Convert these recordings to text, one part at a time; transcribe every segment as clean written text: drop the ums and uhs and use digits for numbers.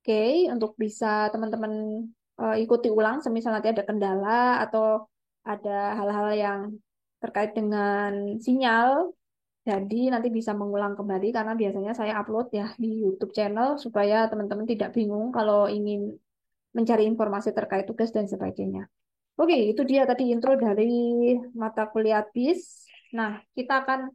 Oke, untuk bisa teman-teman ikuti ulang, semisal nanti ada kendala atau ada hal-hal yang terkait dengan sinyal, jadi nanti bisa mengulang kembali karena biasanya saya upload ya di YouTube channel supaya teman-teman tidak bingung kalau ingin mencari informasi terkait tugas dan sebagainya. Oke, itu dia tadi intro dari mata kuliah BIS. Nah, kita akan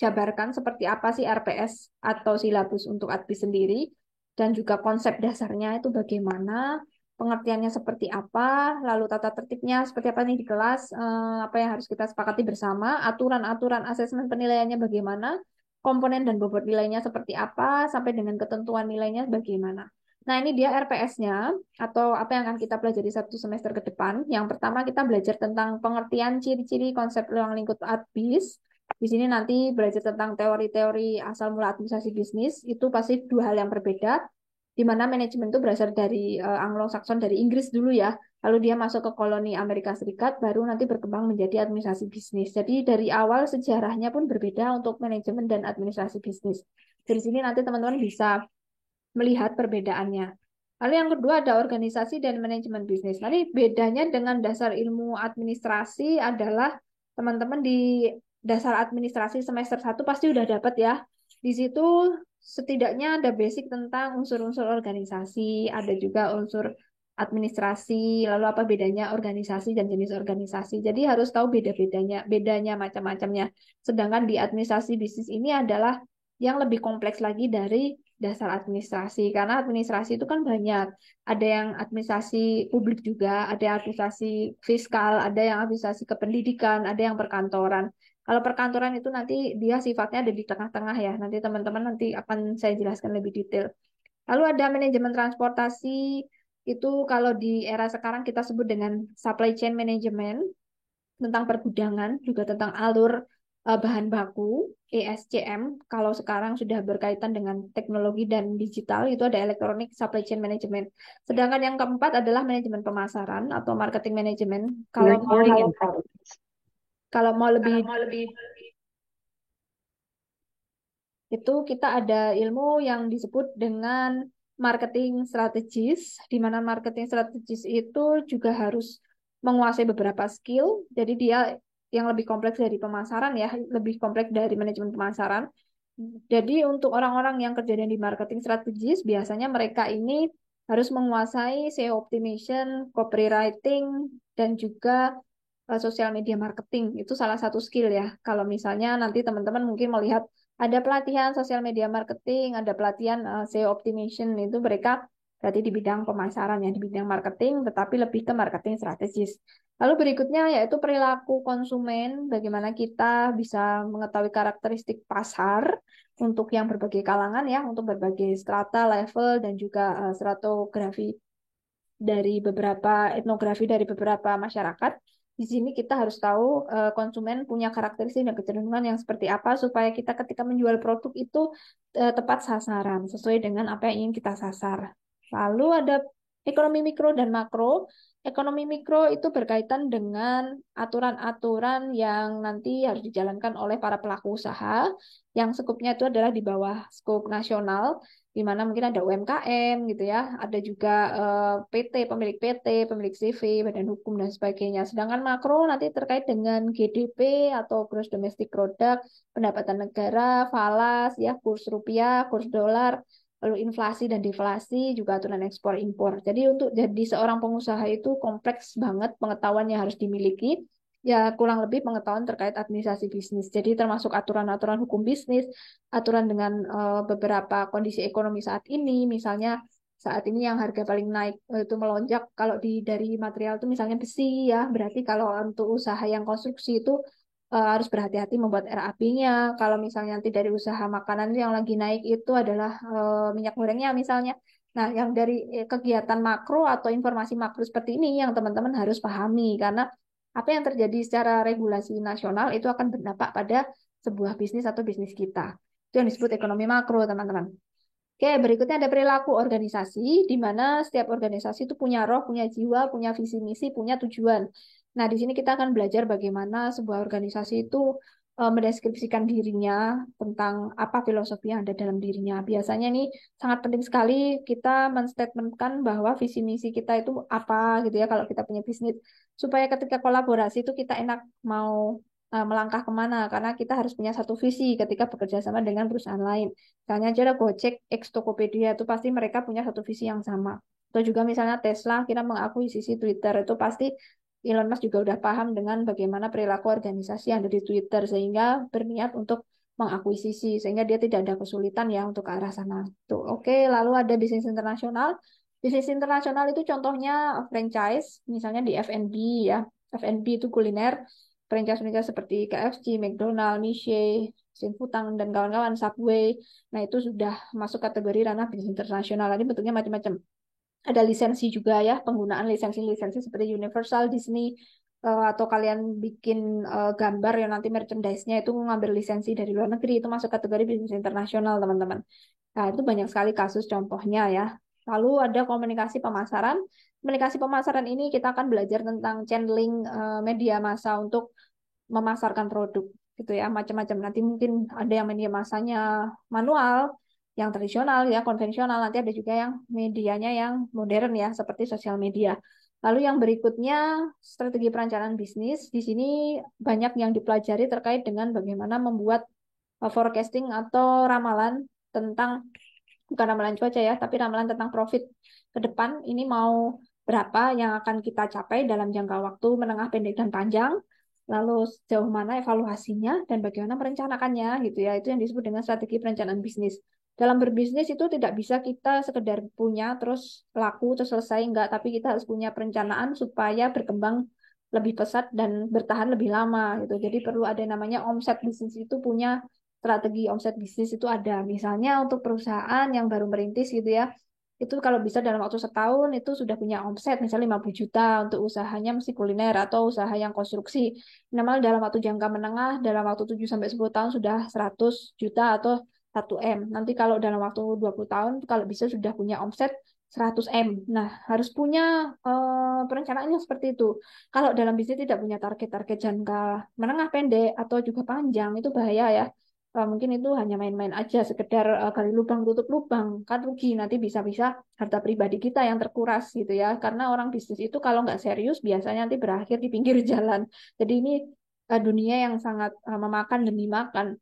jabarkan seperti apa sih RPS atau silabus untuk ADBIS sendiri dan juga konsep dasarnya itu bagaimana, pengertiannya seperti apa, lalu tata tertibnya seperti apa nih di kelas, apa yang harus kita sepakati bersama, aturan-aturan asesmen penilaiannya bagaimana, komponen dan bobot nilainya seperti apa, sampai dengan ketentuan nilainya bagaimana. Nah, ini dia RPS-nya atau apa yang akan kita pelajari satu semester ke depan. Yang pertama kita belajar tentang pengertian ciri-ciri konsep ruang lingkup ADBIS. Di sini nanti belajar tentang teori-teori asal mula administrasi bisnis. Itu pasti dua hal yang berbeda. Di mana manajemen itu berasal dari Anglo-Saxon dari Inggris dulu ya. Lalu dia masuk ke koloni Amerika Serikat, baru nanti berkembang menjadi administrasi bisnis. Jadi dari awal sejarahnya pun berbeda untuk manajemen dan administrasi bisnis. Dari sini nanti teman-teman bisa melihat perbedaannya. Lalu yang kedua ada organisasi dan manajemen bisnis. Nanti bedanya dengan dasar ilmu administrasi adalah teman-teman di dasar administrasi semester 1 pasti udah dapat ya. Di situ setidaknya ada basic tentang unsur-unsur organisasi, ada juga unsur administrasi, lalu apa bedanya organisasi dan jenis organisasi. Jadi harus tahu bedanya macam-macamnya. Sedangkan di administrasi bisnis ini adalah yang lebih kompleks lagi dari dasar administrasi karena administrasi itu kan banyak, ada yang administrasi publik juga, ada yang administrasi fiskal, ada yang administrasi kependidikan, ada yang perkantoran. Kalau perkantoran itu nanti dia sifatnya ada di tengah-tengah ya, nanti teman-teman nanti akan saya jelaskan lebih detail. Lalu ada manajemen transportasi, itu kalau di era sekarang kita sebut dengan supply chain management, tentang pergudangan, juga tentang alur bahan baku, ESCM. Kalau sekarang sudah berkaitan dengan teknologi dan digital, itu ada Electronic Supply Chain Management. Sedangkan yang keempat adalah manajemen pemasaran atau marketing management. Recording in progress. Kalau mau lebih itu kita ada ilmu yang disebut dengan marketing strategis, di mana marketing strategis itu juga harus menguasai beberapa skill. Jadi dia yang lebih kompleks dari pemasaran ya, lebih kompleks dari manajemen pemasaran. Jadi untuk orang-orang yang kerja di marketing strategis, biasanya mereka ini harus menguasai SEO optimization, copywriting, dan juga social media marketing. Itu salah satu skill ya. Kalau misalnya nanti teman-teman mungkin melihat ada pelatihan sosial media marketing, ada pelatihan SEO optimization, itu mereka berarti di bidang pemasaran ya, di bidang marketing, tetapi lebih ke marketing strategis. Lalu berikutnya yaitu perilaku konsumen, bagaimana kita bisa mengetahui karakteristik pasar untuk yang berbagai kalangan ya, untuk berbagai strata, level, dan juga stratografi dari beberapa etnografi dari beberapa masyarakat. Di sini kita harus tahu konsumen punya karakteristik dan kecenderungan yang seperti apa supaya kita ketika menjual produk itu tepat sasaran sesuai dengan apa yang ingin kita sasar. Lalu ada ekonomi mikro dan makro. Ekonomi mikro itu berkaitan dengan aturan-aturan yang nanti harus dijalankan oleh para pelaku usaha yang skupnya itu adalah di bawah skup nasional di mana mungkin ada UMKM gitu ya, ada juga PT, pemilik CV, badan hukum dan sebagainya. Sedangkan makro nanti terkait dengan GDP atau Gross Domestic Product, pendapatan negara, falas, ya kurs rupiah, kurs dolar, lalu inflasi dan deflasi, juga aturan ekspor impor. Jadi untuk jadi seorang pengusaha itu kompleks banget pengetahuan yang harus dimiliki. Ya, kurang lebih pengetahuan terkait administrasi bisnis. Jadi termasuk aturan-aturan hukum bisnis, aturan dengan beberapa kondisi ekonomi saat ini, misalnya saat ini yang harga paling naik itu melonjak kalau dari material itu misalnya besi ya, berarti kalau untuk usaha yang konstruksi itu harus berhati-hati membuat RAP-nya. Kalau misalnya nanti dari usaha makanan yang lagi naik itu adalah minyak gorengnya misalnya. Nah, yang dari kegiatan makro atau informasi makro seperti ini yang teman-teman harus pahami karena apa yang terjadi secara regulasi nasional itu akan berdampak pada sebuah bisnis atau bisnis kita. Itu yang disebut ekonomi makro, teman-teman. Oke, berikutnya ada perilaku organisasi, di mana setiap organisasi itu punya roh, punya jiwa, punya visi misi, punya tujuan. Nah, di sini kita akan belajar bagaimana sebuah organisasi itu mendeskripsikan dirinya tentang apa filosofi yang ada dalam dirinya. Biasanya nih sangat penting sekali kita menstatementkan bahwa visi misi kita itu apa gitu ya kalau kita punya bisnis supaya ketika kolaborasi itu kita enak mau melangkah kemana karena kita harus punya satu visi ketika bekerja sama dengan perusahaan lain. Misalnya aja ada Gojek, X Tokopedia itu pasti mereka punya satu visi yang sama. Atau juga misalnya Tesla kira mengakuisisi Twitter itu pasti Elon Musk juga udah paham dengan bagaimana perilaku organisasi yang ada di Twitter sehingga berniat untuk mengakuisisi sehingga dia tidak ada kesulitan ya untuk ke arah sana. Tuh, oke, lalu ada bisnis internasional. Bisnis internasional itu contohnya franchise, misalnya di F&B ya. F&B itu kuliner, franchise-franchise seperti KFC, McDonald, Niche, Sinfutang dan kawan-kawan, Subway. Nah, itu sudah masuk kategori ranah bisnis internasional. Ini bentuknya macam-macam. Ada lisensi juga ya, penggunaan lisensi-lisensi seperti Universal, Disney, atau kalian bikin gambar yang nanti merchandise-nya itu ngambil lisensi dari luar negeri, itu masuk kategori bisnis internasional, teman-teman. Nah, itu banyak sekali kasus contohnya ya. Lalu ada komunikasi pemasaran. Komunikasi pemasaran ini kita akan belajar tentang channeling media massa untuk memasarkan produk gitu ya, macam-macam. Nanti mungkin ada yang media massanya manual, yang tradisional ya, konvensional. Nanti ada juga yang medianya yang modern ya, seperti sosial media. Lalu yang berikutnya strategi perencanaan bisnis. Di sini banyak yang dipelajari terkait dengan bagaimana membuat forecasting atau ramalan tentang bukan ramalan cuaca ya, tapi ramalan tentang profit ke depan ini mau berapa yang akan kita capai dalam jangka waktu menengah, pendek, dan panjang. Lalu sejauh mana evaluasinya dan bagaimana merencanakannya gitu ya. Itu yang disebut dengan strategi perencanaan bisnis. Dalam berbisnis itu tidak bisa kita sekedar punya terus laku terus selesai enggak, tapi kita harus punya perencanaan supaya berkembang lebih pesat dan bertahan lebih lama gitu. Jadi perlu ada namanya omset bisnis itu punya strategi omset bisnis itu ada. Misalnya untuk perusahaan yang baru merintis gitu ya, itu kalau bisa dalam waktu setahun itu sudah punya omset misalnya 50 juta untuk usahanya mesti kuliner atau usaha yang konstruksi. Minimal dalam waktu jangka menengah, dalam waktu 7 sampai 10 tahun sudah 100 juta atau 1 M. Nanti kalau dalam waktu 20 tahun kalau bisa sudah punya omset 100 M. Nah, harus punya perencanaannya seperti itu. Kalau dalam bisnis tidak punya target-target jangka menengah pendek atau juga panjang itu bahaya ya. Mungkin itu hanya main-main aja, sekedar gali lubang tutup lubang, kan rugi nanti bisa-bisa harta pribadi kita yang terkuras gitu ya. Karena orang bisnis itu kalau nggak serius biasanya nanti berakhir di pinggir jalan. Jadi ini dunia yang sangat memakan demi makan.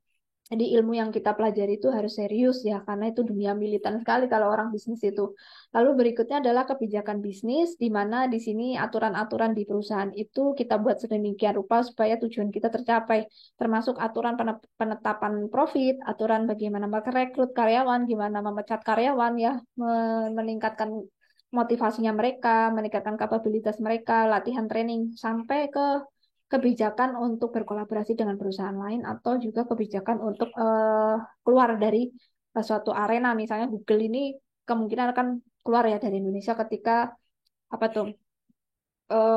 Jadi ilmu yang kita pelajari itu harus serius ya, karena itu dunia militan sekali kalau orang bisnis itu. Lalu berikutnya adalah kebijakan bisnis, di mana di sini aturan-aturan di perusahaan itu kita buat sedemikian rupa supaya tujuan kita tercapai, termasuk aturan penetapan profit, aturan bagaimana merekrut karyawan, gimana memecat karyawan ya, meningkatkan motivasinya mereka, meningkatkan kapabilitas mereka, latihan training, sampai ke kebijakan untuk berkolaborasi dengan perusahaan lain atau juga kebijakan untuk keluar dari suatu arena. Misalnya Google ini kemungkinan akan keluar ya dari Indonesia ketika apa tuh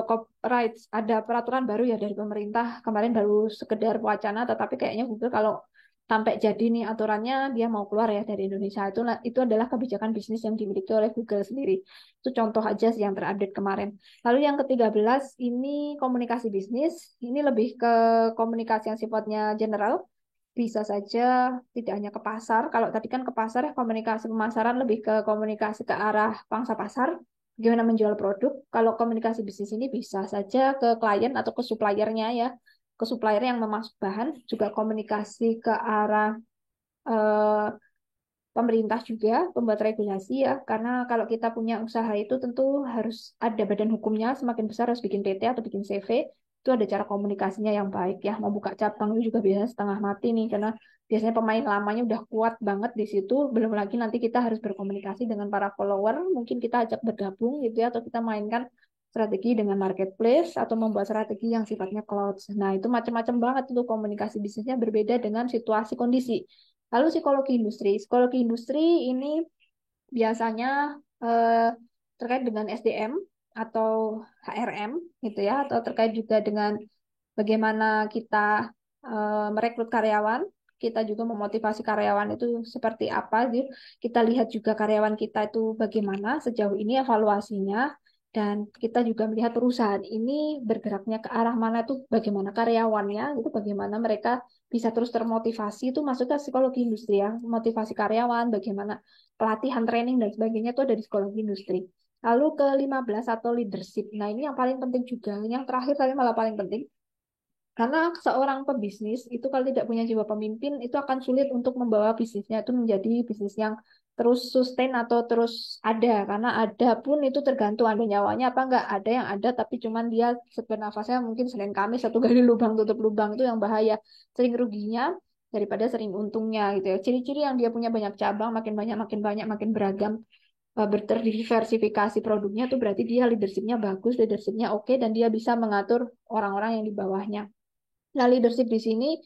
copyright ada peraturan baru ya dari pemerintah kemarin baru sekedar wacana, tetapi kayaknya Google kalau sampai jadi nih aturannya dia mau keluar ya dari Indonesia, itu adalah kebijakan bisnis yang dimiliki oleh Google sendiri. Itu contoh aja sih yang terupdate kemarin. Lalu yang ke-13 ini komunikasi bisnis. Ini lebih ke komunikasi yang sifatnya general. Bisa saja tidak hanya ke pasar. Kalau tadi kan ke pasar ya komunikasi pemasaran, lebih ke komunikasi ke arah pangsa pasar. Bagaimana menjual produk. Kalau komunikasi bisnis ini bisa saja ke klien atau ke suppliernya ya. Ke supplier yang memasuk bahan. Juga komunikasi ke arah eh, pemerintah juga, pembuat regulasi ya. Karena kalau kita punya usaha itu tentu harus ada badan hukumnya. Semakin besar harus bikin PT atau bikin CV. Itu ada cara komunikasinya yang baik ya. Mau buka cabang itu juga biasanya setengah mati nih. Karena biasanya pemain lamanya udah kuat banget di situ. Belum lagi nanti kita harus berkomunikasi dengan para follower. Mungkin kita ajak bergabung gitu ya. Atau kita mainkan strategi dengan marketplace atau membuat strategi yang sifatnya cloud. Nah, itu macam-macam banget itu komunikasi bisnisnya berbeda dengan situasi kondisi. Lalu psikologi industri. Psikologi industri ini biasanya eh, terkait dengan SDM atau HRM gitu ya, atau terkait juga dengan bagaimana kita merekrut karyawan, kita juga memotivasi karyawan itu seperti apa sih. Kita lihat juga karyawan kita itu bagaimana sejauh ini evaluasinya. Dan kita juga melihat perusahaan ini bergeraknya ke arah mana tuh, bagaimana karyawannya, itu bagaimana mereka bisa terus termotivasi, itu masuk ke psikologi industri ya, motivasi karyawan, bagaimana pelatihan, training, dan sebagainya itu ada di psikologi industri. Lalu ke 15 atau leadership. Nah, ini yang paling penting juga. Yang terakhir tapi malah paling penting. Karena seorang pebisnis itu kalau tidak punya jiwa pemimpin itu akan sulit untuk membawa bisnisnya itu menjadi bisnis yang terus sustain atau terus ada. Karena ada pun itu tergantung ada nyawanya apa enggak. Ada yang ada tapi cuman dia bernafasnya mungkin Senin Kamis satu kali lubang tutup lubang itu yang bahaya. Sering ruginya daripada sering untungnya gitu ya. Ciri-ciri yang dia punya banyak cabang, makin banyak, makin beragam, berdiversifikasi produknya tuh berarti dia leadershipnya bagus, leadershipnya oke, dan dia bisa mengatur orang-orang yang di bawahnya. Nah, leadership di sini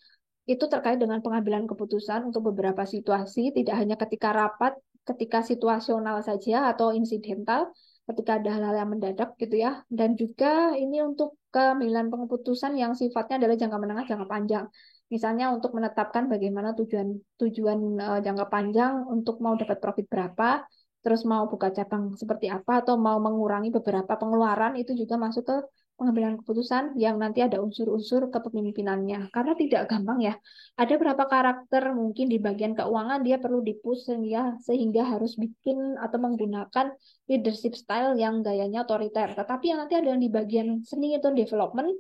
itu terkait dengan pengambilan keputusan untuk beberapa situasi, tidak hanya ketika rapat, ketika situasional saja atau insidental, ketika ada hal-hal yang mendadak gitu ya. Dan juga ini untuk pengambilan keputusan yang sifatnya adalah jangka menengah, jangka panjang. Misalnya untuk menetapkan bagaimana tujuan tujuan jangka panjang untuk mau dapat profit berapa, terus mau buka cabang seperti apa, atau mau mengurangi beberapa pengeluaran, itu juga masuk ke pengambilan keputusan yang nanti ada unsur-unsur kepemimpinannya. Karena tidak gampang ya. Ada berapa karakter mungkin di bagian keuangan dia perlu dipush sehingga harus bikin atau menggunakan leadership style yang gayanya otoriter. Tetapi yang nanti ada yang di bagian seni itu development,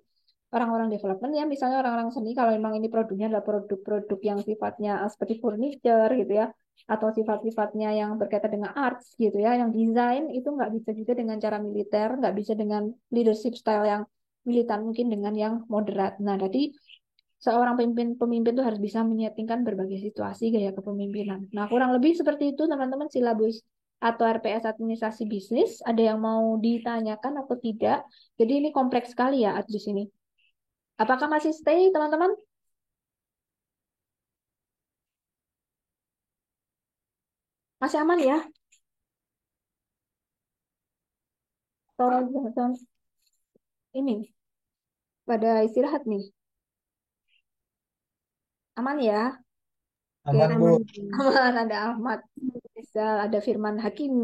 orang-orang development ya, misalnya orang-orang seni kalau memang ini produknya adalah produk-produk yang sifatnya seperti furniture gitu ya, atau sifat-sifatnya yang berkaitan dengan arts gitu ya, yang desain itu nggak bisa juga dengan cara militer, nggak bisa dengan leadership style yang militan, mungkin dengan yang moderat. Nah, jadi seorang pemimpin pemimpin tuh harus bisa menyetingkan berbagai situasi gaya kepemimpinan. Nah, kurang lebih seperti itu teman-teman silabus atau RPS administrasi bisnis. Ada yang mau ditanyakan atau tidak? Jadi ini kompleks sekali ya di sini. Apakah masih stay, teman-teman? Masih aman ya? Atau ini pada istirahat nih. Aman ya? Oke, Aman, Bu. aman. Ada Ahmad. Bisa ada Firman Hakim.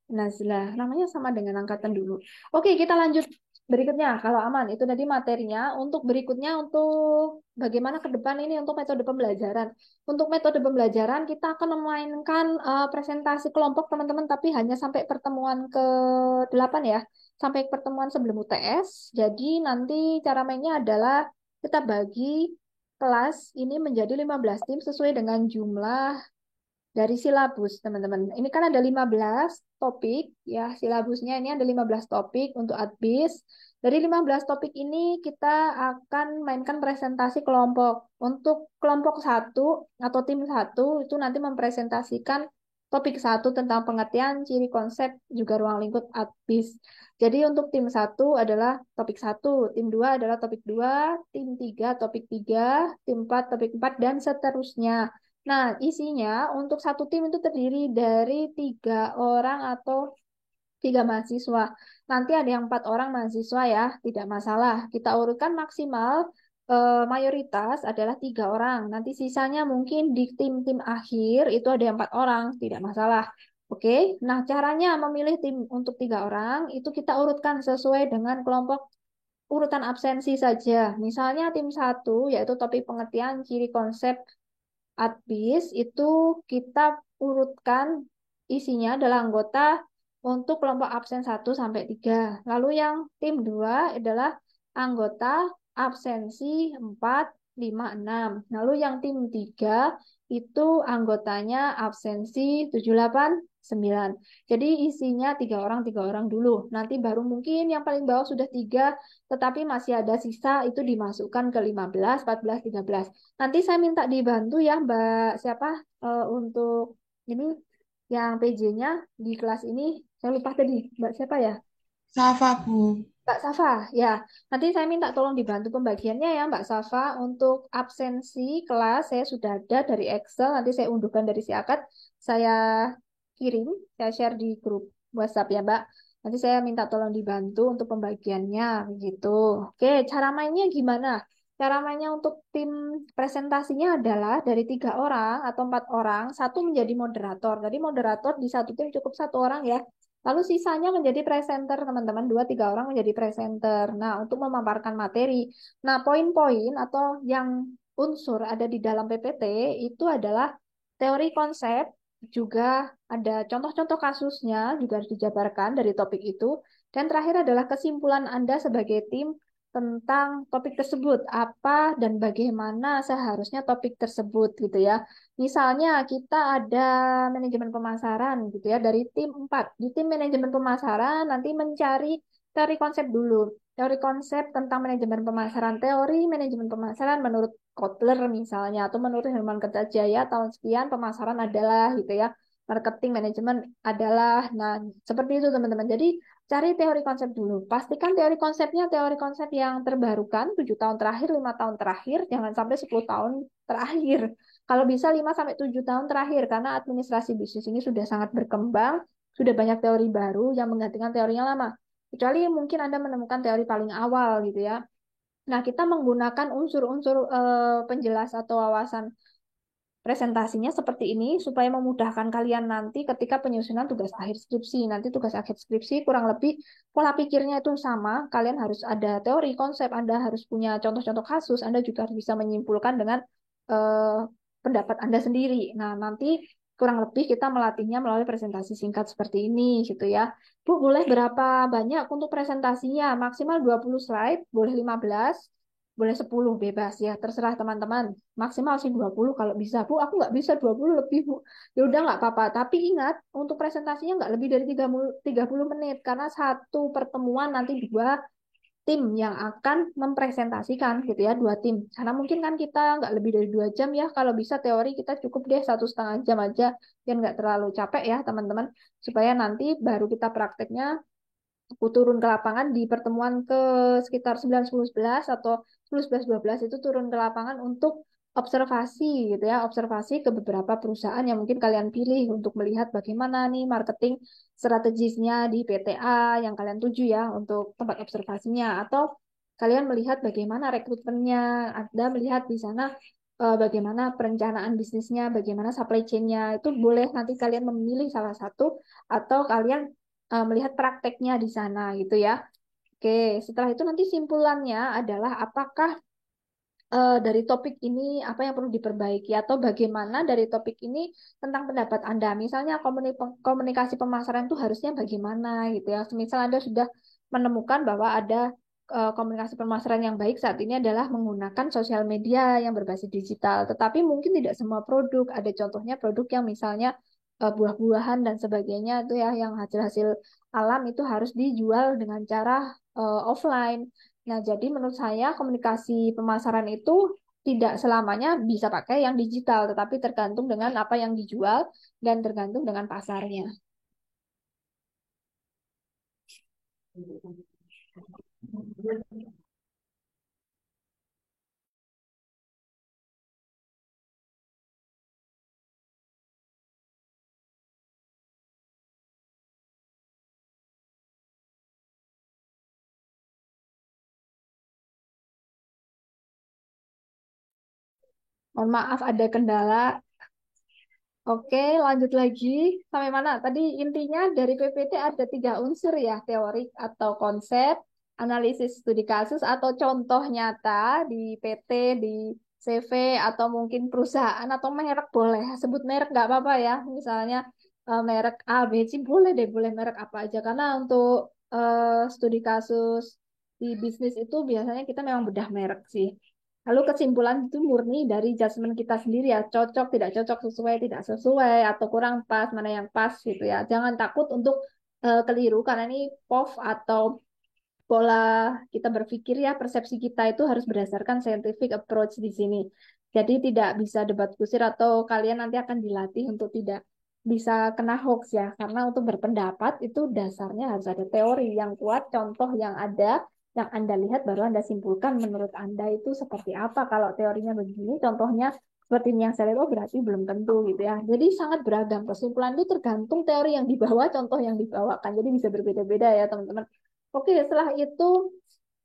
Nazla, namanya sama dengan angkatan dulu. Oke, kita lanjut berikutnya. Kalau aman, itu tadi materinya. Untuk berikutnya, untuk bagaimana ke depan ini untuk metode pembelajaran. Untuk metode pembelajaran, kita akan memainkan presentasi kelompok teman-teman, tapi hanya sampai pertemuan ke-8 ya. Sampai pertemuan sebelum UTS. Jadi nanti cara mainnya adalah kita bagi kelas ini menjadi 15 tim sesuai dengan jumlah dari silabus, teman-teman. Ini kan ada 15 topik, ya silabusnya ini ada 15 topik untuk adbis. Dari 15 topik ini kita akan mainkan presentasi kelompok. Untuk kelompok satu atau tim satu itu nanti mempresentasikan topik satu tentang pengertian, ciri konsep, juga ruang lingkup adbis. Jadi untuk tim satu adalah topik satu, tim dua adalah topik dua, tim tiga topik tiga, tim empat topik empat, dan seterusnya. Nah, isinya untuk satu tim itu terdiri dari 3 orang atau 3 mahasiswa. Nanti ada yang 4 orang mahasiswa ya, tidak masalah. Kita urutkan maksimal mayoritas adalah 3 orang. Nanti sisanya mungkin di tim-tim akhir itu ada yang 4 orang, tidak masalah. Oke, nah caranya memilih tim untuk 3 orang itu kita urutkan sesuai dengan kelompok urutan absensi saja. Misalnya tim satu yaitu topik pengertian ciri konsep Adbis itu kita urutkan isinya adalah anggota untuk kelompok absen 1 sampai 3. Lalu yang tim 2 adalah anggota absensi 4, 5, 6. Lalu yang tim 3 itu anggotanya absensi 7, 8, 9. Jadi isinya 3 orang, 3 orang dulu. Nanti baru mungkin yang paling bawah sudah 3, tetapi masih ada sisa itu dimasukkan ke 15, 14, 13. Nanti saya minta dibantu ya Mbak siapa untuk ini yang PJ-nya di kelas ini. Saya lupa tadi Mbak siapa ya? Safa, Bu. Mbak Safa. Ya, nanti saya minta tolong dibantu pembagiannya ya Mbak Safa. Untuk absensi kelas saya sudah ada dari Excel. Nanti saya unduhkan dari si akad. Saya kirim, saya share di grup WhatsApp ya Mbak. Nanti saya minta tolong dibantu untuk pembagiannya gitu. Oke, cara mainnya gimana? Cara mainnya untuk tim presentasinya adalah dari 3 orang atau 4 orang, satu menjadi moderator. Jadi moderator di satu tim cukup 1 orang ya. Lalu sisanya menjadi presenter, teman-teman, 2-3 orang menjadi presenter. Nah, untuk memaparkan materi. Nah, poin-poin atau yang unsur ada di dalam PPT itu adalah teori konsep, juga ada contoh-contoh kasusnya, juga harus dijabarkan dari topik itu. Dan terakhir adalah kesimpulan Anda sebagai tim tentang topik tersebut, apa dan bagaimana seharusnya topik tersebut gitu ya. Misalnya kita ada manajemen pemasaran gitu ya dari tim 4. Di tim manajemen pemasaran nanti mencari teori konsep dulu. Teori konsep tentang manajemen pemasaran, teori manajemen pemasaran menurut Kotler misalnya atau menurut Herman Kertajaya tahun sekian pemasaran adalah gitu ya. Marketing manajemen adalah. Nah, seperti itu teman-teman. Jadi cari teori konsep dulu. Pastikan teori konsepnya teori konsep yang terbarukan 7 tahun terakhir, 5 tahun terakhir, jangan sampai 10 tahun terakhir. Kalau bisa 5 sampai 7 tahun terakhir karena administrasi bisnis ini sudah sangat berkembang, sudah banyak teori baru yang menggantikan teori yang lama. Kecuali mungkin Anda menemukan teori paling awal gitu ya. Nah, kita menggunakan unsur-unsur penjelas atau wawasan presentasinya seperti ini supaya memudahkan kalian nanti ketika penyusunan tugas akhir skripsi. Nanti tugas akhir skripsi kurang lebih pola pikirnya itu sama. Kalian harus ada teori, konsep, Anda harus punya contoh-contoh kasus, Anda juga harus bisa menyimpulkan dengan eh, pendapat Anda sendiri. Nah, nanti kurang lebih kita melatihnya melalui presentasi singkat seperti ini gitu ya. Bu, boleh berapa banyak untuk presentasinya? Maksimal 20 slide, boleh 15, boleh 10 bebas ya, terserah teman-teman. Maksimal sih 20 kalau bisa. Bu, aku nggak bisa 20 lebih, Bu. Ya udah nggak apa-apa. Tapi ingat, untuk presentasinya nggak lebih dari 30 menit. Karena satu pertemuan nanti dua tim yang akan mempresentasikan gitu ya, dua tim. Karena mungkin kan kita nggak lebih dari 2 jam ya. Kalau bisa teori kita cukup deh 1,5 jam aja. Biar nggak terlalu capek ya teman-teman. Supaya nanti baru kita prakteknya aku turun ke lapangan di pertemuan ke sekitar 9, 10, 11 atau 10, 11, 12 itu turun ke lapangan untuk observasi gitu ya, observasi ke beberapa perusahaan yang mungkin kalian pilih untuk melihat bagaimana nih marketing strategisnya di PTA yang kalian tuju ya untuk tempat observasinya atau kalian melihat bagaimana rekrutmennya, Anda melihat di sana bagaimana perencanaan bisnisnya, bagaimana supply chain-nya, itu boleh nanti kalian memilih salah satu atau kalian melihat prakteknya di sana gitu ya. Oke, setelah itu nanti simpulannya adalah apakah dari topik ini apa yang perlu diperbaiki atau bagaimana dari topik ini tentang pendapat Anda. Misalnya komunikasi pemasaran itu harusnya bagaimana gitu ya. Misal Anda sudah menemukan bahwa ada komunikasi pemasaran yang baik saat ini adalah menggunakan sosial media yang berbasis digital. Tetapi mungkin tidak semua produk. Ada contohnya produk yang misalnya buah-buahan dan sebagainya itu ya yang hasil-hasil alam itu harus dijual dengan cara offline. Nah, jadi menurut saya komunikasi pemasaran itu tidak selamanya bisa pakai yang digital, tetapi tergantung dengan apa yang dijual dan tergantung dengan pasarnya. Mohon maaf ada kendala. Oke, lanjut lagi. Sampai mana? Tadi intinya dari PPT ada 3 unsur ya, teorik atau konsep, analisis studi kasus atau contoh nyata di PT, di CV, atau mungkin perusahaan atau merek boleh. Sebut merek nggak apa-apa ya. Misalnya merek A, B, C boleh deh, boleh merek apa aja. Karena untuk studi kasus di bisnis itu biasanya kita memang bedah merek sih. Lalu kesimpulan itu murni dari judgement kita sendiri ya, cocok, tidak cocok, sesuai, tidak sesuai, atau kurang pas, mana yang pas gitu ya. Jangan takut untuk keliru karena ini POV atau pola kita berpikir ya, persepsi kita itu harus berdasarkan scientific approach di sini. Jadi tidak bisa debat kusir atau kalian nanti akan dilatih untuk tidak bisa kena hoax ya. Karena untuk berpendapat itu dasarnya harus ada teori yang kuat, contoh yang ada, yang Anda lihat baru Anda simpulkan menurut Anda itu seperti apa. Kalau teorinya begini, contohnya seperti ini yang saya lihat, oh berarti belum tentu gitu ya. Jadi sangat beragam. Kesimpulan itu tergantung teori yang dibawa, contoh yang dibawakan. Jadi bisa berbeda-beda ya teman-teman. Oke, setelah itu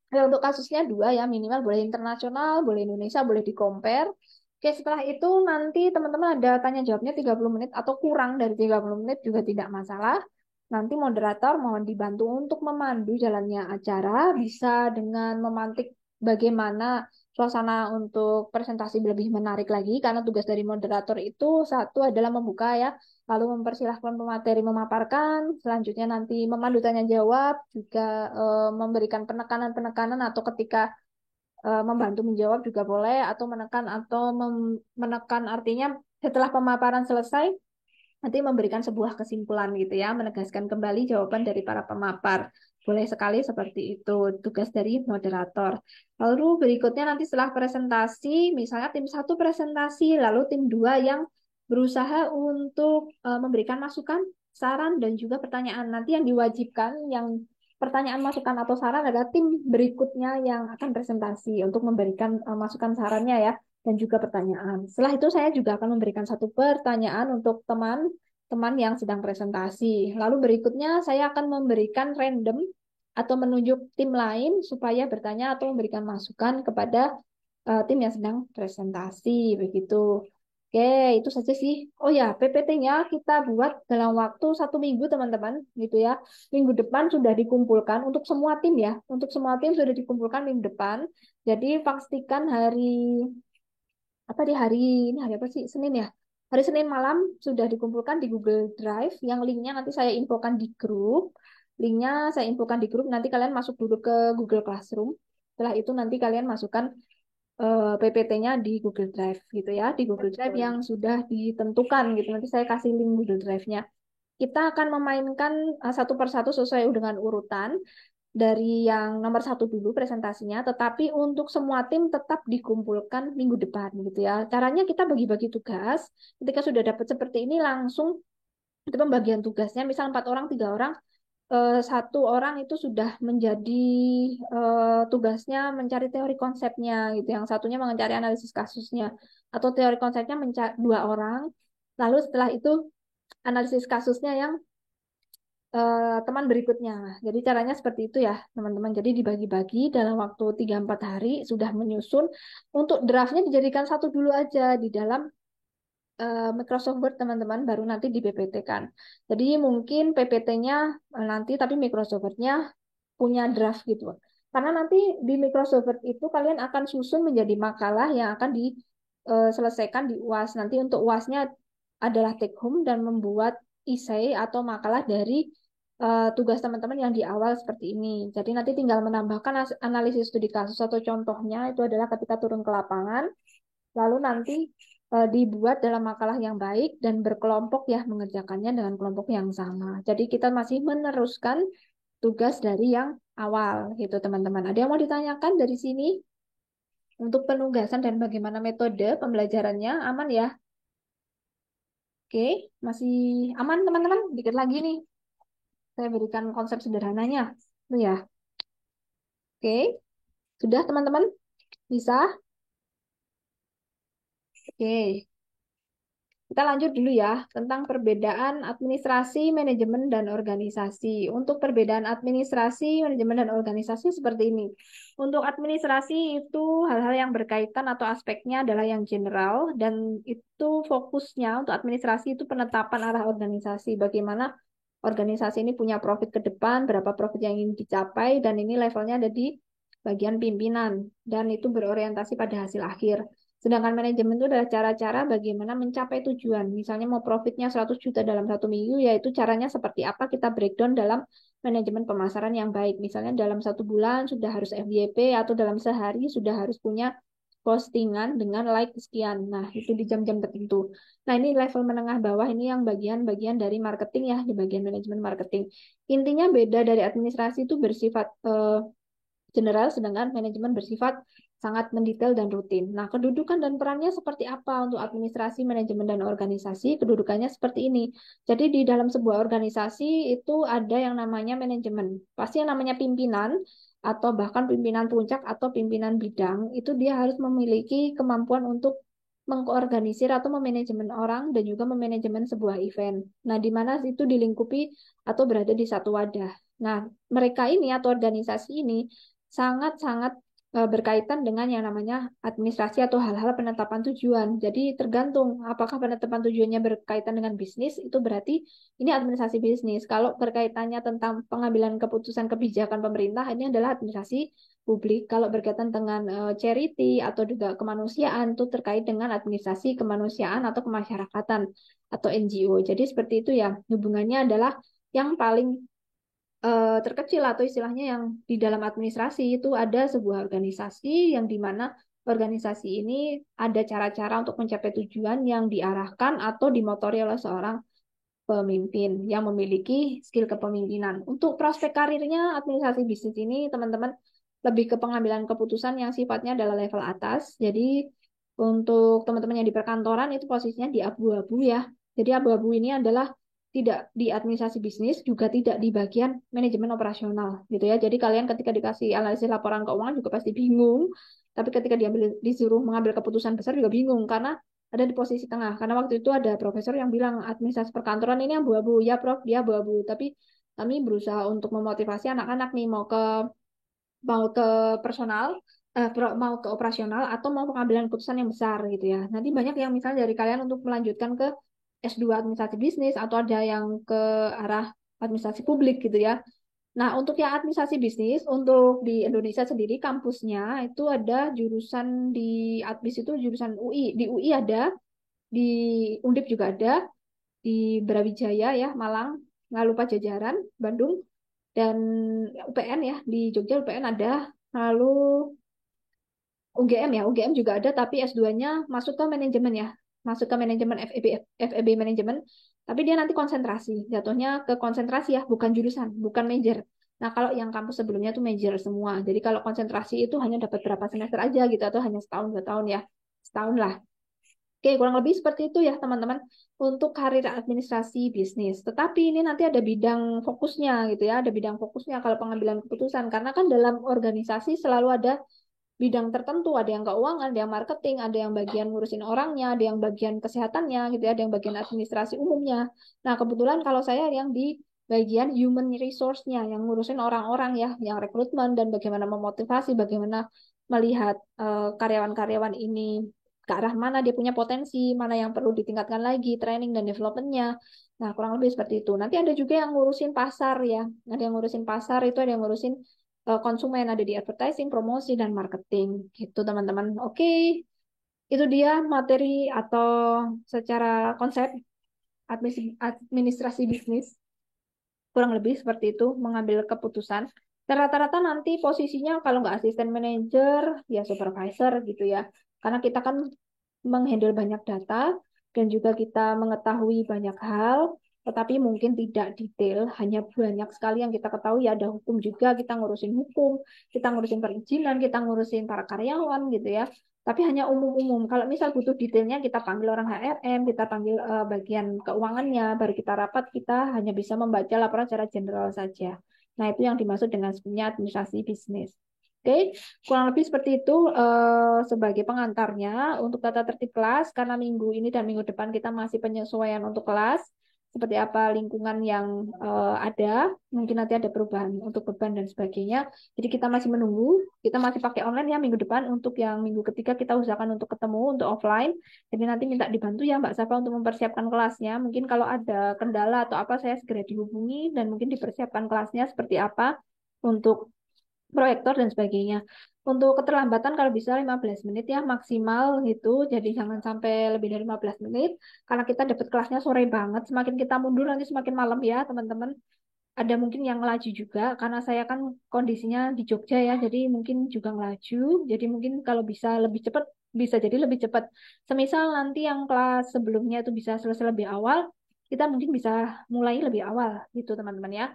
ya untuk kasusnya dua ya minimal boleh internasional, boleh Indonesia, boleh di compare. Oke, setelah itu nanti teman-teman ada tanya jawabnya 30 menit atau kurang dari 30 menit juga tidak masalah. nanti moderator mohon dibantu untuk memandu jalannya acara, bisa dengan memantik bagaimana suasana untuk presentasi lebih menarik lagi, karena tugas dari moderator itu satu adalah membuka ya, lalu mempersilahkan pemateri memaparkan, selanjutnya nanti memandu tanya jawab, juga memberikan penekanan-penekanan atau ketika membantu menjawab juga boleh, atau menekan atau menekan artinya setelah pemaparan selesai nanti memberikan sebuah kesimpulan gitu ya, menegaskan kembali jawaban dari para pemapar. Boleh sekali seperti itu tugas dari moderator. Lalu berikutnya nanti setelah presentasi, misalnya tim satu presentasi, lalu tim dua yang berusaha untuk memberikan masukan, saran, dan juga pertanyaan. Nanti yang diwajibkan, yang pertanyaan, masukan, atau saran adalah tim berikutnya yang akan presentasi untuk memberikan masukan sarannya ya, dan juga pertanyaan. Setelah itu saya juga akan memberikan satu pertanyaan untuk teman-teman yang sedang presentasi. Lalu berikutnya saya akan memberikan random atau menunjuk tim lain supaya bertanya atau memberikan masukan kepada tim yang sedang presentasi begitu. Oke, itu saja sih. Oh ya, PPT-nya kita buat dalam waktu 1 minggu, teman-teman, gitu ya. Minggu depan sudah dikumpulkan untuk semua tim ya. Untuk semua tim sudah dikumpulkan minggu depan. Jadi pastikan hari ini hari apa sih? Senin ya. Hari Senin malam sudah dikumpulkan di Google Drive. Yang linknya nanti saya infokan di grup. Linknya saya infokan di grup. Nanti kalian masuk dulu ke Google Classroom. Setelah itu nanti kalian masukkan PPT-nya di Google Drive gitu ya, di Google Drive yang sudah ditentukan gitu. Nanti saya kasih link Google Drive-nya. Kita akan memainkan satu persatu sesuai dengan urutan dari yang nomor satu dulu presentasinya, tetapi untuk semua tim tetap dikumpulkan minggu depan gitu ya. Caranya kita bagi-bagi tugas. Ketika sudah dapat seperti ini langsung itu pembagian tugasnya. Misal 4 orang, 3 orang, satu orang itu sudah menjadi tugasnya mencari teori konsepnya gitu. Yang satunya mencari analisis kasusnya. Atau teori konsepnya 2 orang. Lalu setelah itu analisis kasusnya yang teman berikutnya. Jadi caranya seperti itu ya, teman-teman. Jadi dibagi-bagi dalam waktu 3-4 hari sudah menyusun. Untuk draftnya dijadikan satu dulu aja di dalam Microsoft Word, teman-teman, baru nanti di PPT kan. Jadi mungkin PPT-nya nanti, tapi Microsoft Word-nya punya draft gitu. Karena nanti di Microsoft Word itu kalian akan susun menjadi makalah yang akan diselesaikan di UAS. Nanti untuk UAS-nya adalah take home dan membuat essay atau makalah dari tugas teman-teman yang di awal seperti ini. Jadi nanti tinggal menambahkan analisis studi kasus atau contohnya itu adalah ketika turun ke lapangan, lalu nanti dibuat dalam makalah yang baik dan berkelompok ya mengerjakannya dengan kelompok yang sama. Jadi kita masih meneruskan tugas dari yang awal gitu teman-teman. Ada yang mau ditanyakan dari sini untuk penugasan dan bagaimana metode pembelajarannya aman ya? Oke, masih aman teman-teman? Dikit lagi nih. Saya berikan konsep sederhananya. Itu ya. Oke, sudah teman-teman? Bisa? Oke. Kita lanjut dulu ya tentang perbedaan administrasi, manajemen, dan organisasi. Untuk perbedaan administrasi, manajemen, dan organisasi seperti ini. Untuk administrasi itu hal-hal yang berkaitan atau aspeknya adalah yang general dan itu fokusnya untuk administrasi itu penetapan arah organisasi. Bagaimana organisasi ini punya profit ke depan, berapa profit yang ingin dicapai, dan ini levelnya ada di bagian pimpinan dan itu berorientasi pada hasil akhir. Sedangkan manajemen itu adalah cara-cara bagaimana mencapai tujuan. Misalnya mau profitnya 100 juta dalam 1 minggu, yaitu caranya seperti apa kita breakdown dalam manajemen pemasaran yang baik. Misalnya dalam 1 bulan sudah harus FYP atau dalam sehari sudah harus punya postingan dengan like sekian. Nah, itu di jam-jam tertentu. Nah, ini level menengah bawah, ini yang bagian-bagian dari marketing ya, di bagian manajemen marketing. Intinya beda dari administrasi itu bersifat general, sedangkan manajemen bersifat sangat mendetail dan rutin. Nah, kedudukan dan perannya seperti apa untuk administrasi, manajemen, dan organisasi? Kedudukannya seperti ini. Jadi di dalam sebuah organisasi itu ada yang namanya manajemen. Pasti yang namanya pimpinan atau bahkan pimpinan puncak atau pimpinan bidang, itu dia harus memiliki kemampuan untuk mengorganisir atau memanajemen orang dan juga memanajemen sebuah event. Nah, di mana itu dilingkupi atau berada di satu wadah. Nah, mereka ini atau organisasi ini sangat-sangat berkaitan dengan yang namanya administrasi atau hal-hal penetapan tujuan. Jadi tergantung apakah penetapan tujuannya berkaitan dengan bisnis, itu berarti ini administrasi bisnis. Kalau berkaitannya tentang pengambilan keputusan kebijakan pemerintah, ini adalah administrasi publik. Kalau berkaitan dengan charity atau juga kemanusiaan, itu terkait dengan administrasi kemanusiaan atau kemasyarakatan atau NGO. Jadi seperti itu ya, hubungannya adalah yang paling terkecil atau istilahnya yang di dalam administrasi itu ada sebuah organisasi yang di mana organisasi ini ada cara-cara untuk mencapai tujuan yang diarahkan atau dimotori oleh seorang pemimpin yang memiliki skill kepemimpinan. Untuk prospek karirnya administrasi bisnis ini teman-teman lebih ke pengambilan keputusan yang sifatnya adalah level atas. Jadi untuk teman-teman yang di perkantoran itu posisinya di abu-abu ya. Jadi abu-abu ini adalah tidak di administrasi bisnis, juga tidak di bagian manajemen operasional gitu ya. Jadi kalian ketika dikasih analisis laporan keuangan juga pasti bingung, tapi ketika disuruh mengambil keputusan besar juga bingung karena ada di posisi tengah. Karena waktu itu ada profesor yang bilang administrasi perkantoran ini abu-abu. Ya, Prof, dia abu-abu. Tapi kami berusaha untuk memotivasi anak-anak nih mau ke personal, mau ke operasional atau mau pengambilan keputusan yang besar gitu ya. Nanti banyak yang misalnya dari kalian untuk melanjutkan ke S2 administrasi bisnis atau ada yang ke arah administrasi publik gitu ya. Nah, untuk yang administrasi bisnis, untuk di Indonesia sendiri kampusnya itu ada jurusan di Admis itu jurusan UI. Di UI ada, di Undip juga ada, di Brawijaya ya, Malang, nggak lupa Jajaran, Bandung, dan UPN ya, di Jogja UPN ada, lalu UGM ya, UGM juga ada, tapi S2-nya masuk ke manajemen ya, masuk ke manajemen FEB manajemen, tapi dia nanti konsentrasi, jatuhnya ke konsentrasi ya, bukan jurusan, bukan major. Nah, kalau yang kampus sebelumnya tuh major semua. Jadi kalau konsentrasi itu hanya dapat berapa semester aja gitu, atau hanya setahun, 2 tahun ya, setahun lah. Oke, kurang lebih seperti itu ya teman-teman untuk karir administrasi bisnis. Tetapi ini nanti ada bidang fokusnya gitu ya, ada bidang fokusnya kalau pengambilan keputusan. Karena kan dalam organisasi selalu ada bidang tertentu, ada yang keuangan, ada yang marketing, ada yang bagian ngurusin orangnya, ada yang bagian kesehatannya gitu ya, ada yang bagian administrasi umumnya. Nah, kebetulan kalau saya yang di bagian human resource-nya, yang ngurusin orang-orang ya, yang rekrutmen dan bagaimana memotivasi, bagaimana melihat karyawan-karyawan ini ke arah mana dia punya potensi, mana yang perlu ditingkatkan lagi, training dan development-nya. Nah, kurang lebih seperti itu. Nanti ada juga yang ngurusin pasar ya. Ada yang ngurusin pasar, itu ada yang ngurusin konsumen, ada di advertising, promosi, dan marketing. Gitu, teman-teman. Oke, itu dia materi atau secara konsep administrasi bisnis. Kurang lebih seperti itu, mengambil keputusan. Dan rata-rata nanti posisinya kalau nggak asisten manajer, ya supervisor gitu ya. Karena kita kan menghandle banyak data dan juga kita mengetahui banyak hal, tetapi mungkin tidak detail, hanya banyak sekali yang kita ketahui. Ada hukum juga, kita ngurusin hukum, kita ngurusin perizinan, kita ngurusin para karyawan gitu ya. Tapi hanya umum-umum. Kalau misal butuh detailnya, kita panggil orang HRM, kita panggil bagian keuangannya, baru kita rapat, kita hanya bisa membaca laporan secara general saja. Nah, itu yang dimaksud dengan sebenarnya administrasi bisnis. Oke, kurang lebih seperti itu sebagai pengantarnya untuk tata tertib kelas karena minggu ini dan minggu depan kita masih penyesuaian untuk kelas seperti apa lingkungan yang ada, mungkin nanti ada perubahan untuk beban dan sebagainya. Jadi kita masih menunggu, kita masih pakai online ya minggu depan untuk yang minggu ketiga kita usahakan untuk ketemu untuk offline. Jadi nanti minta dibantu ya Mbak Safa untuk mempersiapkan kelasnya. Mungkin kalau ada kendala atau apa saya segera dihubungi dan mungkin dipersiapkan kelasnya seperti apa untuk proyektor dan sebagainya. Untuk keterlambatan kalau bisa 15 menit ya maksimal gitu. Jadi jangan sampai lebih dari 15 menit karena kita dapat kelasnya sore banget. Semakin kita mundur nanti semakin malam ya, teman-teman. Ada mungkin yang ngelaju juga karena saya kan kondisinya di Jogja ya. Jadi mungkin juga ngelaju. Jadi mungkin kalau bisa lebih cepat bisa jadi lebih cepat. Semisal nanti yang kelas sebelumnya itu bisa selesai lebih awal, kita mungkin bisa mulai lebih awal gitu teman-teman ya.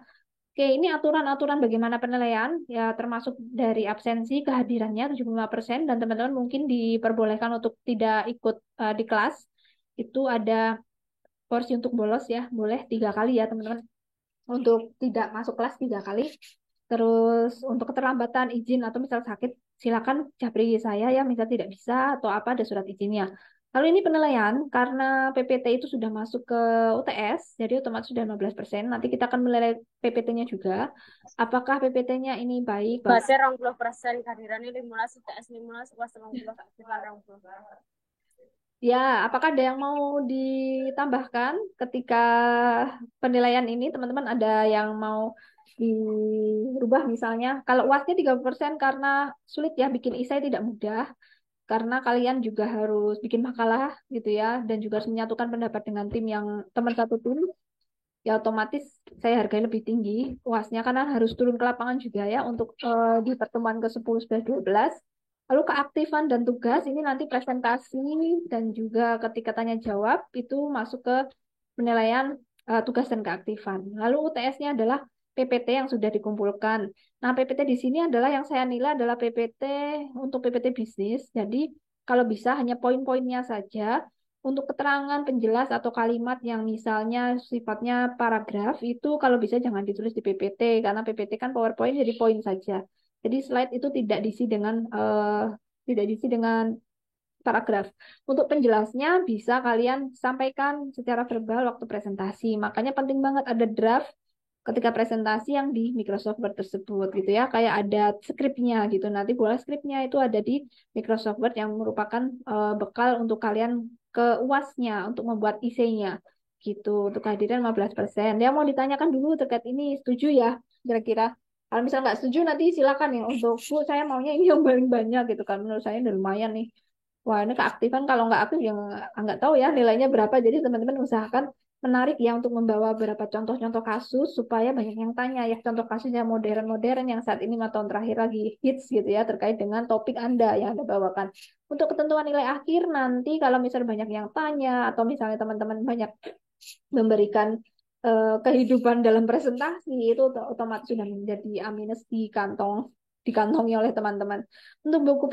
Oke, ini aturan-aturan bagaimana penilaian, ya termasuk dari absensi kehadirannya 75% dan teman-teman mungkin diperbolehkan untuk tidak ikut di kelas. Itu ada porsi untuk bolos ya, boleh 3 kali ya teman-teman. Untuk tidak masuk kelas 3 kali. Terus untuk keterlambatan izin atau misal sakit, silakan japri saya ya, misal tidak bisa atau apa ada surat izinnya. Kalau ini penilaian, karena PPT itu sudah masuk ke UTS, jadi otomatis sudah 15%. Nanti kita akan menilai PPT-nya juga. Apakah PPT-nya ini baik, bagus? Base 20%, kehadirannya 15, UTS 15, UAS 30, keaktifan 20. Ya, apakah ada yang mau ditambahkan ketika penilaian ini, teman-teman ada yang mau dirubah misalnya? Kalau UASnya 30% karena sulit ya, bikin esai tidak mudah. Karena kalian juga harus bikin makalah gitu ya, dan juga harus menyatukan pendapat dengan tim yang teman satu tim, ya otomatis saya hargai lebih tinggi UASnya karena harus turun ke lapangan juga ya untuk di pertemuan ke-10, 11, 12. Lalu keaktifan dan tugas ini nanti presentasi dan juga ketika tanya jawab itu masuk ke penilaian tugas dan keaktifan. Lalu UTS-nya adalah PPT yang sudah dikumpulkan. Nah, PPT di sini adalah yang saya nilai adalah PPT untuk PPT bisnis. Jadi kalau bisa hanya poin-poinnya saja. Untuk keterangan penjelas atau kalimat yang misalnya sifatnya paragraf itu kalau bisa jangan ditulis di PPT karena PPT kan PowerPoint jadi poin saja. Jadi slide itu tidak diisi dengan paragraf. Untuk penjelasnya bisa kalian sampaikan secara verbal waktu presentasi. Makanya penting banget ada draft ketika presentasi yang di Microsoft Word tersebut gitu ya. Kayak ada skripnya gitu. Nanti boleh skripnya itu ada di Microsoft Word yang merupakan bekal untuk kalian ke UASnya untuk membuat IC-nya gitu. Untuk kehadiran 15%. Dia mau ditanyakan dulu terkait ini setuju ya kira-kira. Kalau misalnya nggak setuju nanti silakan ya untuk Bu, saya maunya ini yang paling banyak gitu kan. Menurut saya udah lumayan nih. Wah, ini keaktifan kalau nggak aktif yang nggak tahu ya nilainya berapa. Jadi teman-teman usahakan menarik ya untuk membawa beberapa contoh-contoh kasus supaya banyak yang tanya ya contoh kasus yang modern-modern yang saat ini 5 tahun terakhir lagi hits gitu ya terkait dengan topik Anda yang Anda bawakan. Untuk ketentuan nilai akhir nanti kalau misalnya banyak yang tanya atau misalnya teman-teman banyak memberikan kehidupan dalam presentasi itu otomatis sudah menjadi A minus dikantongi oleh teman-teman. Untuk buku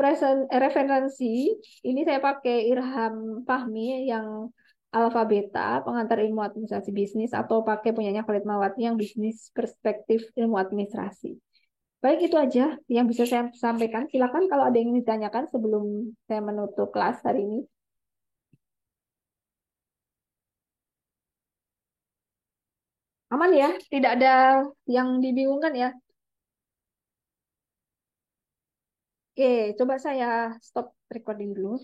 referensi ini saya pakai Irham Fahmi yang Alfa Beta, pengantar ilmu administrasi bisnis, atau pakai punyanya Khalid Mawati yang bisnis perspektif ilmu administrasi. Baik, itu aja yang bisa saya sampaikan. Silakan kalau ada yang ingin ditanyakan sebelum saya menutup kelas hari ini. Aman ya? Tidak ada yang dibingungkan ya? Oke, coba saya stop recording dulu.